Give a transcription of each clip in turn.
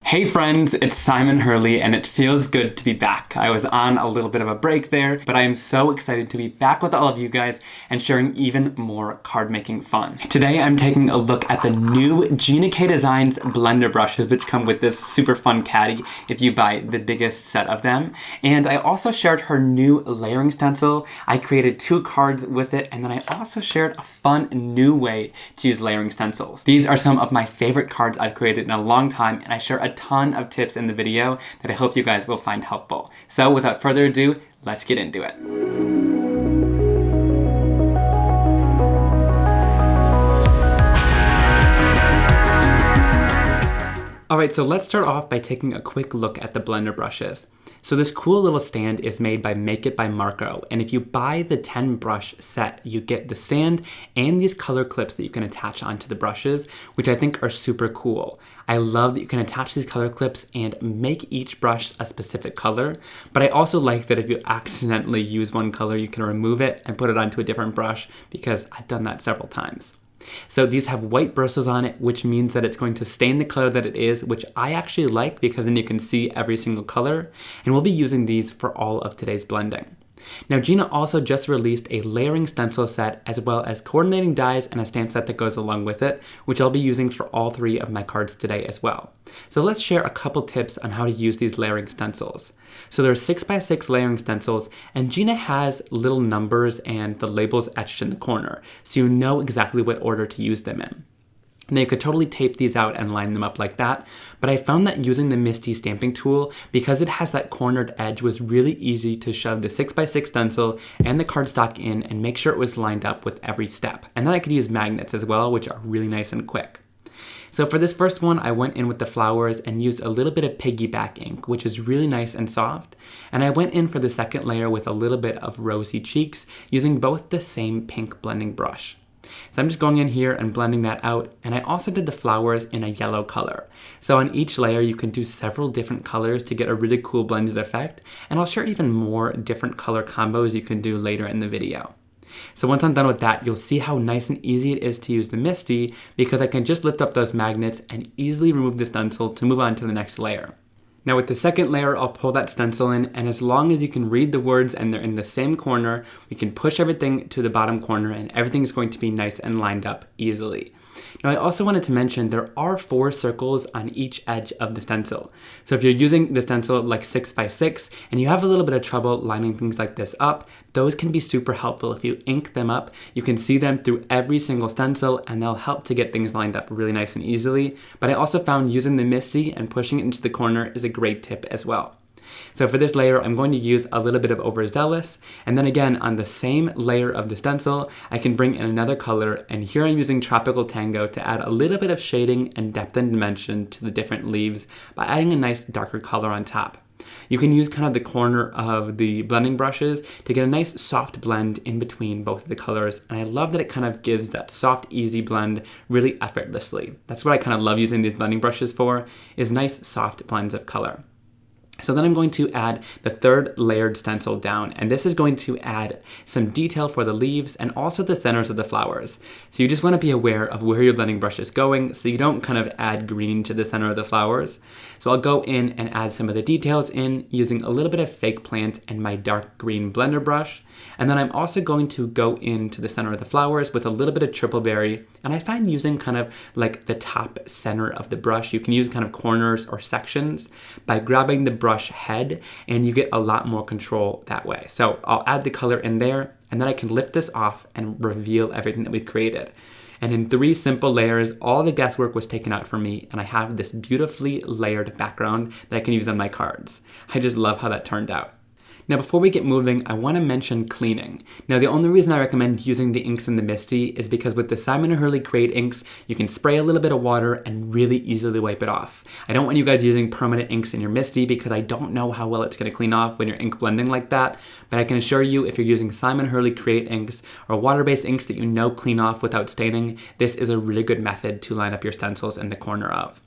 Hey friends, it's Simon Hurley and it feels good to be back. I was on a little bit of a break there, but I am so excited to be back with all of you guys and sharing even more card making fun. Today I'm taking a look at the new Gina K Designs blender brushes, which come with this super fun caddy if you buy the biggest set of them. And I also shared her new layering stencil. I created 2 cards with it, and then I also shared a fun new way to use layering stencils. These are some of my favorite cards I've created in a long time, and I share a ton of tips in the video that I hope you guys will find helpful. So without further ado, let's get into it. Alright, so let's start off by taking a quick look at the blender brushes. So this cool little stand is made by Make It by Marco, and if you buy the 10 brush set, you get the stand and these color clips that you can attach onto the brushes, which I think are super cool. I love that you can attach these color clips and make each brush a specific color, but I also like that if you accidentally use one color, you can remove it and put it onto a different brush, because I've done that several times. So these have white bristles on it, which means that it's going to stain the color that it is, which I actually like because then you can see every single color, and we'll be using these for all of today's blending. Now Gina also just released a layering stencil set as well as coordinating dies and a stamp set that goes along with it, which I'll be using for all 3 of my cards today as well. So let's share a couple tips on how to use these layering stencils. So there are 6x6 layering stencils, and Gina has little numbers and the labels etched in the corner, so you know exactly what order to use them in. Now you could totally tape these out and line them up like that, but I found that using the MISTI Stamping Tool, because it has that cornered edge, was really easy to shove the 6x6 stencil and the cardstock in and make sure it was lined up with every step. And then I could use magnets as well, which are really nice and quick. So for this first one, I went in with the flowers and used a little bit of piggyback ink, which is really nice and soft. And I went in for the second layer with a little bit of rosy cheeks, using both the same pink blending brush. So I'm just going in here and blending that out, and I also did the flowers in a yellow color. So on each layer you can do several different colors to get a really cool blended effect, and I'll share even more different color combos you can do later in the video. So once I'm done with that, you'll see how nice and easy it is to use the MISTI, because I can just lift up those magnets and easily remove the stencil to move on to the next layer. Now with the second layer, I'll pull that stencil in, and as long as you can read the words and they're in the same corner, we can push everything to the bottom corner and everything is going to be nice and lined up easily. Now I also wanted to mention there are 4 circles on each edge of the stencil. So if you're using the stencil like 6x6 and you have a little bit of trouble lining things like this up, those can be super helpful. If you ink them up, you can see them through every single stencil and they'll help to get things lined up really nice and easily. But I also found using the MISTI and pushing it into the corner is a great tip as well. So for this layer, I'm going to use a little bit of overzealous, and then again on the same layer of the stencil, I can bring in another color, and here I'm using Tropical Tango to add a little bit of shading and depth and dimension to the different leaves by adding a nice darker color on top. You can use kind of the corner of the blending brushes to get a nice soft blend in between both of the colors, and I love that it kind of gives that soft, easy blend really effortlessly. That's what I kind of love using these blending brushes for, is nice, soft blends of color. So then I'm going to add the 3rd layered stencil down, and this is going to add some detail for the leaves and also the centers of the flowers. So you just want to be aware of where your blending brush is going so you don't kind of add green to the center of the flowers. So I'll go in and add some of the details in using a little bit of fake plant and my dark green blender brush. And then I'm also going to go into the center of the flowers with a little bit of triple berry, and I find using kind of like the top center of the brush, you can use kind of corners or sections by grabbing the brush head, and you get a lot more control that way. So I'll add the color in there, and then I can lift this off and reveal everything that we've created. And in 3 simple layers, all the guesswork was taken out for me, and I have this beautifully layered background that I can use on my cards. I just love how that turned out. Now before we get moving, I want to mention cleaning. Now the only reason I recommend using the inks in the MISTI is because with the Simon & Hurley Create inks, you can spray a little bit of water and really easily wipe it off. I don't want you guys using permanent inks in your MISTI because I don't know how well it's going to clean off when you're ink blending like that, but I can assure you if you're using Simon & Hurley Create inks or water-based inks that you know clean off without staining, this is a really good method to line up your stencils in the corner of.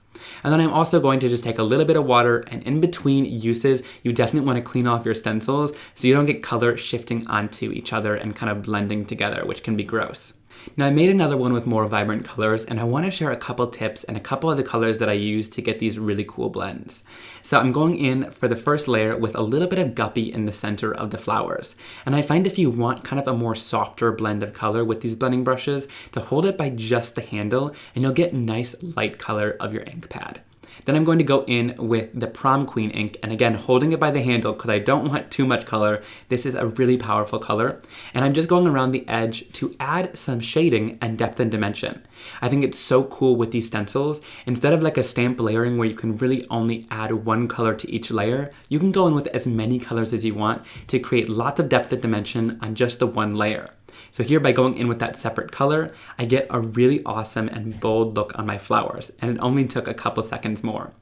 And then I'm also going to just take a little bit of water, and in between uses, you definitely want to clean off your stencils so you don't get color shifting onto each other and kind of blending together, which can be gross. Now I made another one with more vibrant colors, and I want to share a couple tips and a couple of the colors that I use to get these really cool blends. So I'm going in for the first layer with a little bit of guppy in the center of the flowers. And I find if you want kind of a more softer blend of color with these blending brushes, to hold it by just the handle, and you'll get nice light color of your ink pad. Then I'm going to go in with the Prom Queen ink, and again, holding it by the handle because I don't want too much color. This is a really powerful color. And I'm just going around the edge to add some shading and depth and dimension. I think it's so cool with these stencils. Instead of like a stamp layering where you can really only add one color to each layer, you can go in with as many colors as you want to create lots of depth and dimension on just the one layer. So here, by going in with that separate color, I get a really awesome and bold look on my flowers, and it only took a couple seconds more.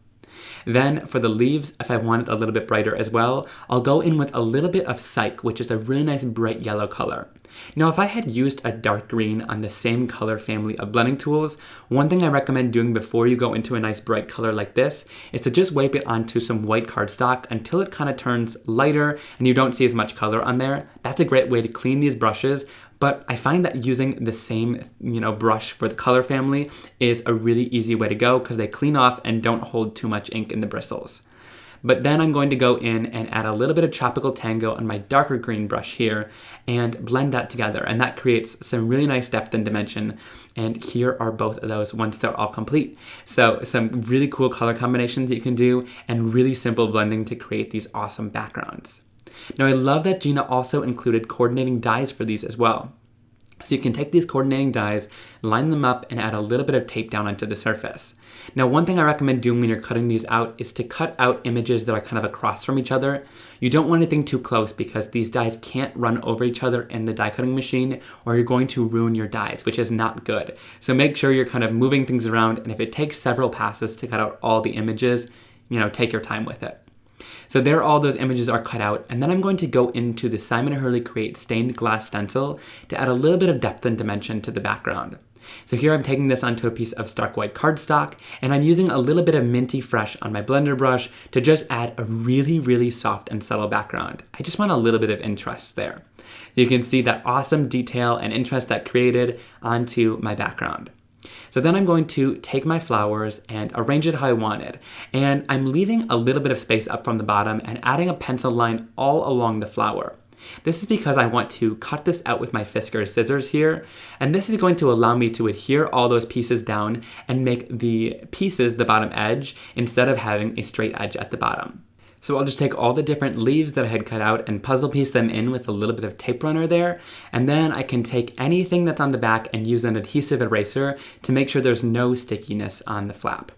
Then for the leaves, if I want it a little bit brighter as well, I'll go in with a little bit of Psych, which is a really nice bright yellow color. Now, if I had used a dark green on the same color family of blending tools, one thing I recommend doing before you go into a nice bright color like this is to just wipe it onto some white cardstock until it kind of turns lighter and you don't see as much color on there. That's a great way to clean these brushes. But I find that using the same, brush for the color family is a really easy way to go because they clean off and don't hold too much ink in the bristles. But then I'm going to go in and add a little bit of Tropical Tango on my darker green brush here and blend that together. And that creates some really nice depth and dimension. And here are both of those once they're all complete. So some really cool color combinations that you can do and really simple blending to create these awesome backgrounds. Now I love that Gina also included coordinating dies for these as well. So you can take these coordinating dies, line them up, and add a little bit of tape down onto the surface. Now one thing I recommend doing when you're cutting these out is to cut out images that are kind of across from each other. You don't want anything too close because these dies can't run over each other in the die cutting machine or you're going to ruin your dies, which is not good. So make sure you're kind of moving things around, and if it takes several passes to cut out all the images, take your time with it. So there all those images are cut out, and then I'm going to go into the Simon & Hurley Create Stained Glass Stencil to add a little bit of depth and dimension to the background. So here I'm taking this onto a piece of stark white cardstock, and I'm using a little bit of Minty Fresh on my blender brush to just add a really, really soft and subtle background. I just want a little bit of interest there. You can see that awesome detail and interest that created onto my background. So then I'm going to take my flowers and arrange it how I wanted. And I'm leaving a little bit of space up from the bottom and adding a pencil line all along the flower. This is because I want to cut this out with my Fiskars scissors here. And this is going to allow me to adhere all those pieces down and make the pieces the bottom edge instead of having a straight edge at the bottom. So I'll just take all the different leaves that I had cut out and puzzle piece them in with a little bit of tape runner there. And then I can take anything that's on the back and use an adhesive eraser to make sure there's no stickiness on the flap.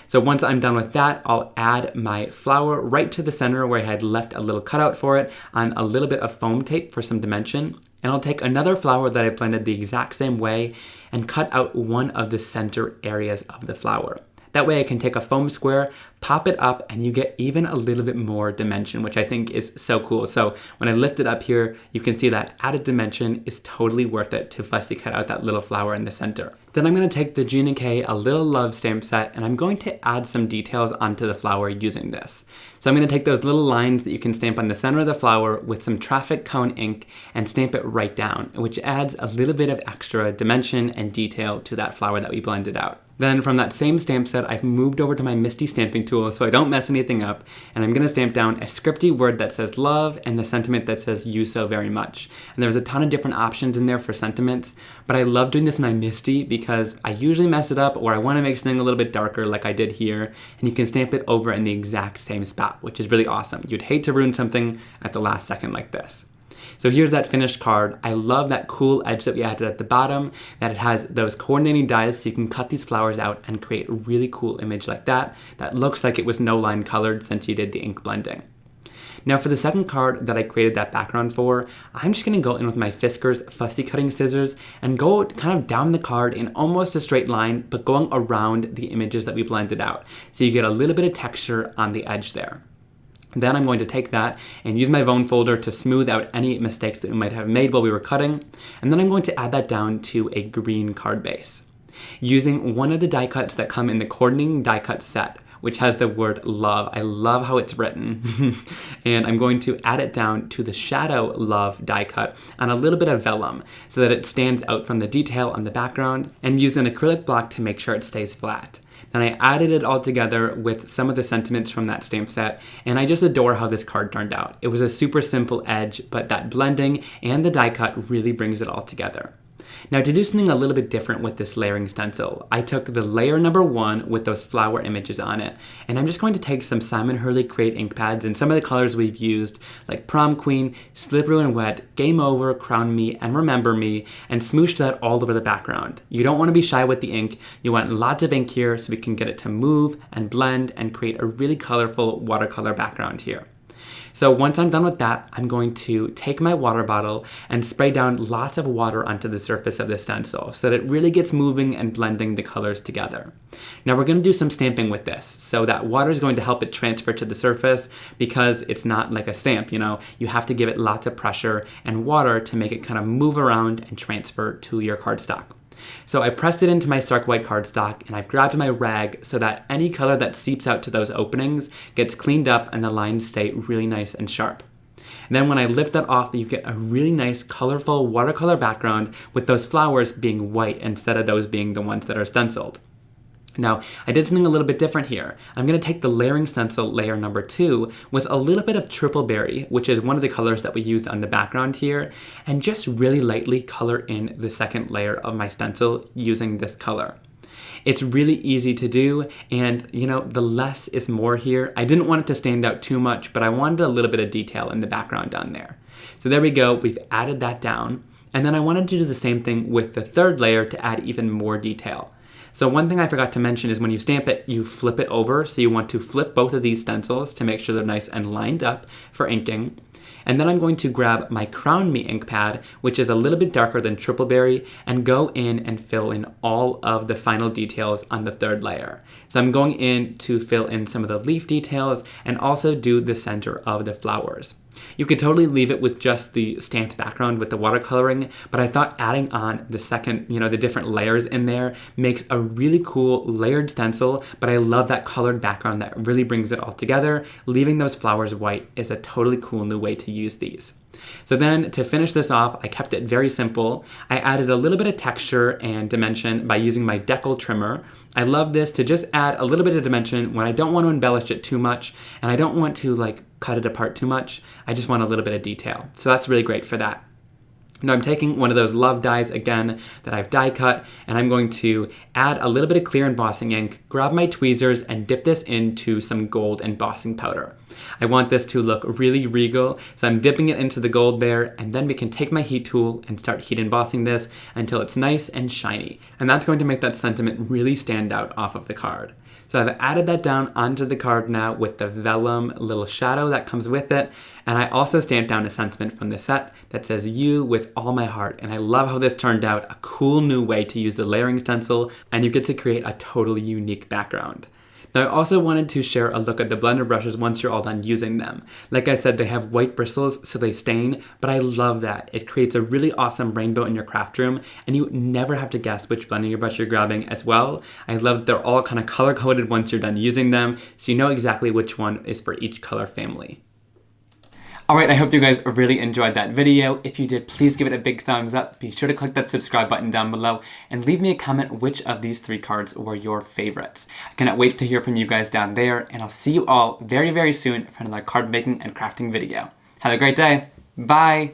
So once I'm done with that, I'll add my flower right to the center where I had left a little cutout for it on a little bit of foam tape for some dimension. And I'll take another flower that I blended the exact same way and cut out one of the center areas of the flower. That way I can take a foam square, pop it up, and you get even a little bit more dimension, which I think is so cool. So when I lift it up here, you can see that added dimension is totally worth it to fussy cut out that little flower in the center. Then I'm going to take the Gina K A Little Love stamp set, and I'm going to add some details onto the flower using this. So I'm going to take those little lines that you can stamp on the center of the flower with some traffic cone ink and stamp it right down, which adds a little bit of extra dimension and detail to that flower that we blended out. Then from that same stamp set, I've moved over to my MISTI Stamping Tool so I don't mess anything up, and I'm going to stamp down a scripty word that says love and the sentiment that says you so very much. And there's a ton of different options in there for sentiments, but I love doing this in my MISTI because I usually mess it up or I want to make something a little bit darker like I did here, and you can stamp it over in the exact same spot, which is really awesome. You'd hate to ruin something at the last second like this. So here's that finished card. I love that cool edge that we added at the bottom, that it has those coordinating dies so you can cut these flowers out and create a really cool image like that looks like it was no line colored since you did the ink blending. Now for the second card that I created that background for, I'm just going to go in with my Fiskars fussy cutting scissors and go kind of down the card in almost a straight line, but going around the images that we blended out. So you get a little bit of texture on the edge there. Then I'm going to take that and use my Vellum folder to smooth out any mistakes that we might have made while we were cutting. And then I'm going to add that down to a green card base. Using one of the die cuts that come in the coordinating die cut set, which has the word love. I love how it's written. And I'm going to add it down to the shadow love die cut on a little bit of vellum so that it stands out from the detail on the background, and use an acrylic block to make sure it stays flat. Then I added it all together with some of the sentiments from that stamp set, and I just adore how this card turned out. It was a super simple edge, but that blending and the die cut really brings it all together. Now, to do something a little bit different with this layering stencil, I took the layer number 1 with those flower images on it, and I'm just going to take some Simon Hurley Create ink pads and some of the colors we've used, like Prom Queen, Slippery and Wet, Game Over, Crown Me, and Remember Me, and smoosh that all over the background. You don't want to be shy with the ink. You want lots of ink here so we can get it to move and blend and create a really colorful watercolor background here. So once I'm done with that, I'm going to take my water bottle and spray down lots of water onto the surface of the stencil so that it really gets moving and blending the colors together. Now we're going to do some stamping with this. So that water is going to help it transfer to the surface because it's not like a stamp, you know. You have to give it lots of pressure and water to make it kind of move around and transfer to your cardstock. So I pressed it into my stark white cardstock, and I've grabbed my rag so that any color that seeps out to those openings gets cleaned up and the lines stay really nice and sharp. And then when I lift that off, you get a really nice colorful watercolor background with those flowers being white instead of those being the ones that are stenciled. Now, I did something a little bit different here. I'm going to take the layering stencil layer number 2 with a little bit of triple berry, which is one of the colors that we use on the background here, and just really lightly color in the second layer of my stencil using this color. It's really easy to do, and you know, the less is more here. I didn't want it to stand out too much, but I wanted a little bit of detail in the background down there. So there we go, we've added that down, and then I wanted to do the same thing with the third layer to add even more detail. So one thing I forgot to mention is when you stamp it, you flip it over. So you want to flip both of these stencils to make sure they're nice and lined up for inking. And then I'm going to grab my Crown Me ink pad, which is a little bit darker than Triple Berry, and go in and fill in all of the final details on the third layer. So I'm going in to fill in some of the leaf details and also do the center of the flowers. You could totally leave it with just the stamped background with the watercoloring, but I thought adding on the second, the different layers in there makes a really cool layered stencil, but I love that colored background that really brings it all together. Leaving those flowers white is a totally cool new way to use these. So then to finish this off, I kept it very simple. I added a little bit of texture and dimension by using my decal trimmer. I love this to just add a little bit of dimension when I don't want to embellish it too much and I don't want to cut it apart too much. I just want a little bit of detail. So that's really great for that. Now I'm taking one of those love dies again that I've die cut, and I'm going to add a little bit of clear embossing ink, grab my tweezers, and dip this into some gold embossing powder. I want this to look really regal, so I'm dipping it into the gold there, and then we can take my heat tool and start heat embossing this until it's nice and shiny. And that's going to make that sentiment really stand out off of the card. So I've added that down onto the card now with the vellum little shadow that comes with it. And I also stamped down a sentiment from the set that says "You with all my heart." And I love how this turned out, a cool new way to use the layering stencil, and you get to create a totally unique background. Now I also wanted to share a look at the blender brushes once you're all done using them. Like I said, they have white bristles so they stain, but I love that. It creates a really awesome rainbow in your craft room, and you never have to guess which blending brush you're grabbing as well. I love that they're all kind of color coded once you're done using them, so you know exactly which one is for each color family. Alright, I hope you guys really enjoyed that video. If you did, please give it a big thumbs up. Be sure to click that subscribe button down below and leave me a comment which of these 3 cards were your favorites. I cannot wait to hear from you guys down there, and I'll see you all very, very soon for another card making and crafting video. Have a great day. Bye!